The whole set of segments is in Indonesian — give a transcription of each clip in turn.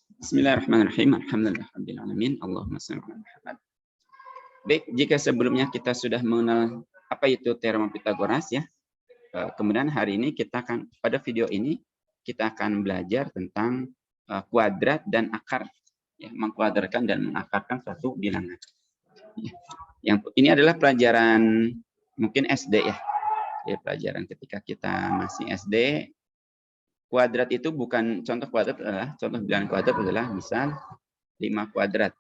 Bismillahirrahmanirrahim. Alhamdulillahirrahmanirrahim. Allahumma shalli ala Muhammad. Baik, jika sebelumnya kita sudah mengenal apa itu teorema Pitagoras ya, kemudian hari ini pada video ini kita akan belajar tentang kuadrat dan akar, ya, mengkuadrarkan dan mengakarkan suatu bilangan. Yang ini adalah pelajaran mungkin SD ya, pelajaran ketika kita masih SD. Kuadrat itu bukan contoh bilangan kuadrat adalah misal 5 kuadrat.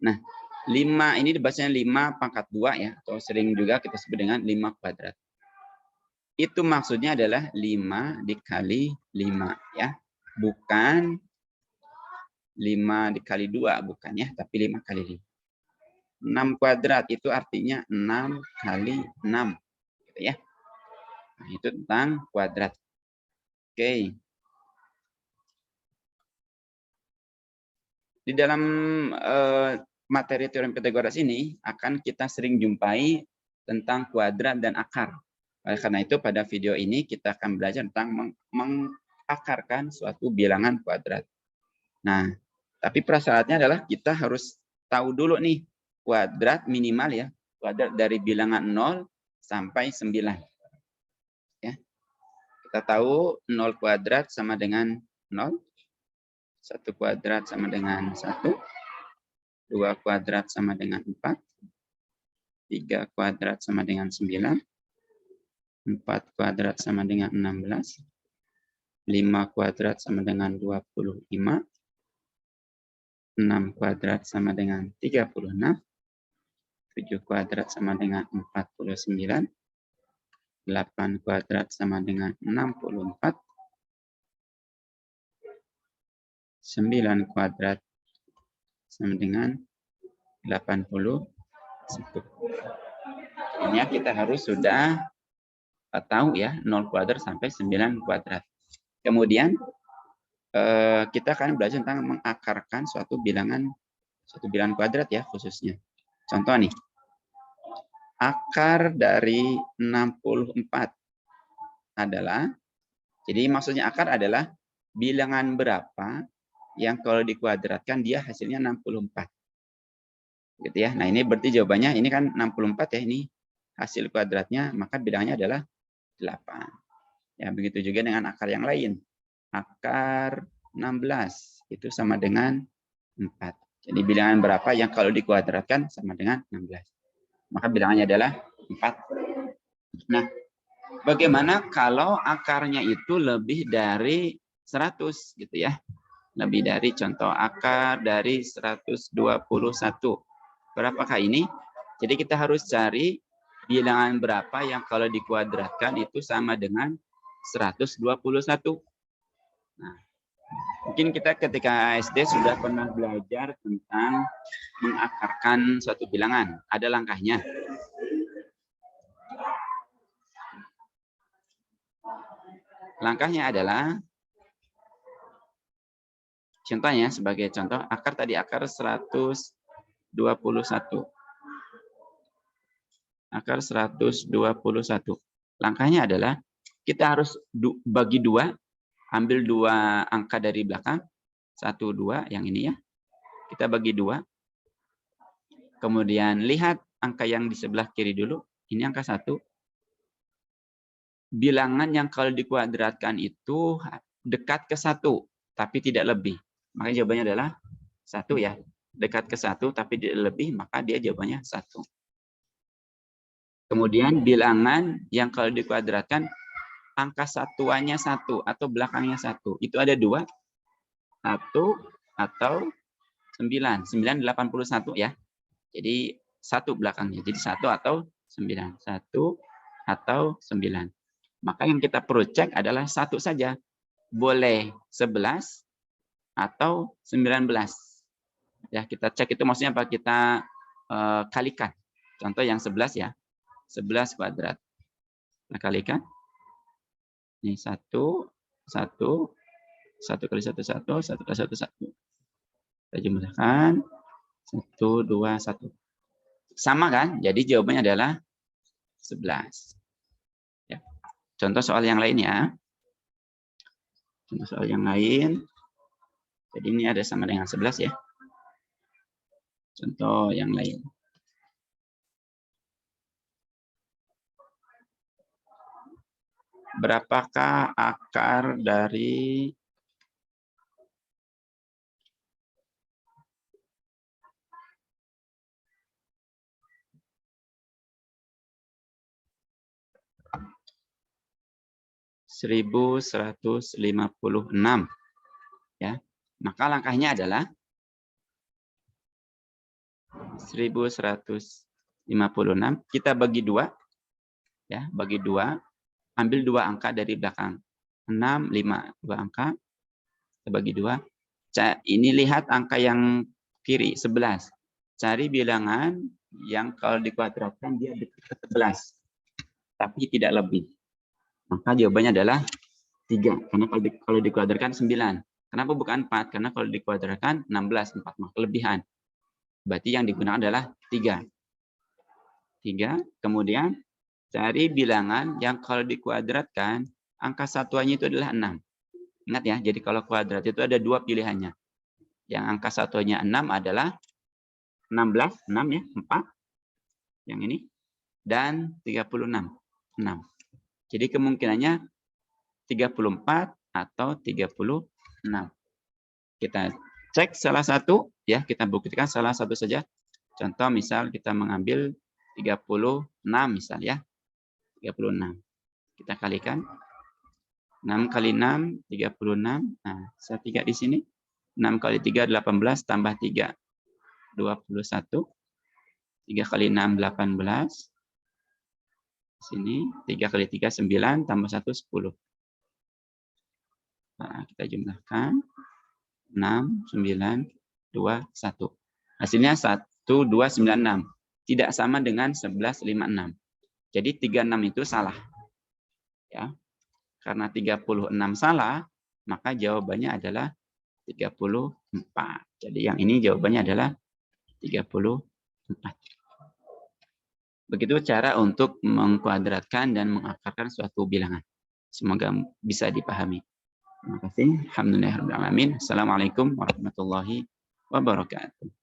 Nah, 5 ini dibacanya 5 pangkat 2 ya, atau sering juga kita sebut dengan 5 kuadrat. Itu maksudnya adalah 5 dikali 5 ya. Bukan 5 dikali 2, bukan ya, tapi 5 kali 5. 6 kuadrat itu artinya 6 kali 6 gitu ya. Nah, itu tentang kuadrat. Oke. Di dalam materi teorema Pitagoras ini akan kita sering jumpai tentang kuadrat dan akar. Oleh karena itu pada video ini kita akan belajar tentang mengakarkan suatu bilangan kuadrat. Nah, tapi prasyaratnya adalah kita harus tahu dulu nih kuadrat minimal ya, kuadrat dari bilangan 0 sampai 9. Ya. Kita tahu 0 kuadrat sama dengan 0, 1 kuadrat sama dengan 1, 2 kuadrat sama dengan 4, 3 kuadrat sama dengan 9, 4 kuadrat sama dengan 16, 5 kuadrat sama dengan 25, 6 kuadrat sama dengan 36, 7 kuadrat sama dengan 49, 8 kuadrat sama dengan 64, 9 kuadrat sama dengan 81. Ini kita harus sudah tahu ya 0 kuadrat sampai 9 kuadrat. Kemudian kita akan belajar tentang mengakarkan suatu bilangan kuadrat ya khususnya. Contoh nih. Akar dari 64 adalah, jadi maksudnya akar adalah bilangan berapa yang kalau dikuadratkan dia hasilnya 64. Gitu ya. Nah, ini berarti jawabannya ini kan 64 ya, ini hasil kuadratnya, maka bilangannya adalah 8. Ya, begitu juga dengan akar yang lain. Akar 16 itu sama dengan 4. Jadi bilangan berapa yang kalau dikuadratkan sama dengan 16. Maka bilangannya adalah 4. Nah, bagaimana kalau akarnya itu lebih dari 100 gitu ya. Lebih dari, contoh akar dari 121. Berapakah ini? Jadi kita harus cari bilangan berapa yang kalau dikuadratkan itu sama dengan 121. Nah, mungkin kita ketika SD sudah pernah belajar tentang mengakarkan suatu bilangan. Ada langkahnya. Langkahnya adalah, contohnya sebagai contoh, akar tadi akar 121. Akar 121. Langkahnya adalah kita harus bagi 2, ambil 2 angka dari belakang, 1, 2, yang ini ya. Kita bagi 2. Kemudian lihat angka yang di sebelah kiri dulu. Ini angka 1. Bilangan yang kalau dikuadratkan itu dekat ke 1, tapi tidak lebih. Maka jawabannya adalah 1 ya. Dekat ke 1, tapi tidak lebih, maka dia jawabannya 1. Kemudian bilangan yang kalau dikuadratkan angka satuannya 1 atau belakangnya 1. Itu ada 2. 1 atau 9. 9 81 ya. Jadi 1 belakangnya. Jadi 1 atau 9. 1 atau 9. Maka yang kita perlu cek adalah 1 saja. Boleh 11 atau 19. Ya, kita cek itu maksudnya apa? Kita kalikan. Contoh yang 11 ya. 11 kuadrat. Kita kalikan. Ini 1, 1 kali 1, 1, 1 kali 1, 1. Kita jumlahkan. 1, 2, 1. Sama kan? Jadi jawabannya adalah 11. Ya. Contoh soal yang lain ya. Contoh soal yang lain. Jadi ini ada sama dengan 11 ya. Contoh yang lain. Berapakah akar dari 1156 ya? Maka langkahnya adalah 1156 kita bagi 2 ya, bagi 2, ambil 2 angka dari belakang. 6, 5, 2 angka kita bagi 2. Ini lihat angka yang kiri 11. Cari bilangan yang kalau dikuadratkan dia dekat ke 11 tapi tidak lebih. Maka jawabannya adalah 3 karena kalau dikuadratkan 9. Kenapa bukan 4? Karena kalau dikuadratkan 16, 4 maka kelebihan. Berarti yang digunakan adalah 3. 3, kemudian cari bilangan yang kalau dikuadratkan angka satuannya itu adalah 6. Ingat ya, jadi kalau kuadrat itu ada 2 pilihannya. Yang angka satuannya 6 adalah 16, 6 ya, 4. Yang ini. Dan 36, 6. Jadi kemungkinannya 34 atau 36. Kita cek salah satu, ya kita buktikan salah satu saja. Contoh misal kita mengambil 36 misal ya. 36. Kita kalikan. 6 kali 6, 36. Nah, saya 3 di sini. 6 kali 3, 18, tambah 3, 21. 3 kali 6, 18. Sini 3 kali 3 9 tambah 1 10. Nah, kita jumlahkan 6 9 2 1. Hasilnya 1296. Tidak sama dengan 1156. Jadi 36 itu salah. Ya. Karena 36 salah, maka jawabannya adalah 34. Jadi yang ini jawabannya adalah 34. Begitu cara untuk mengkuadratkan dan mengakarkan suatu bilangan. Semoga bisa dipahami. Terima kasih. Alhamdulillahirrahmanirrahim. Assalamualaikum warahmatullahi wabarakatuh.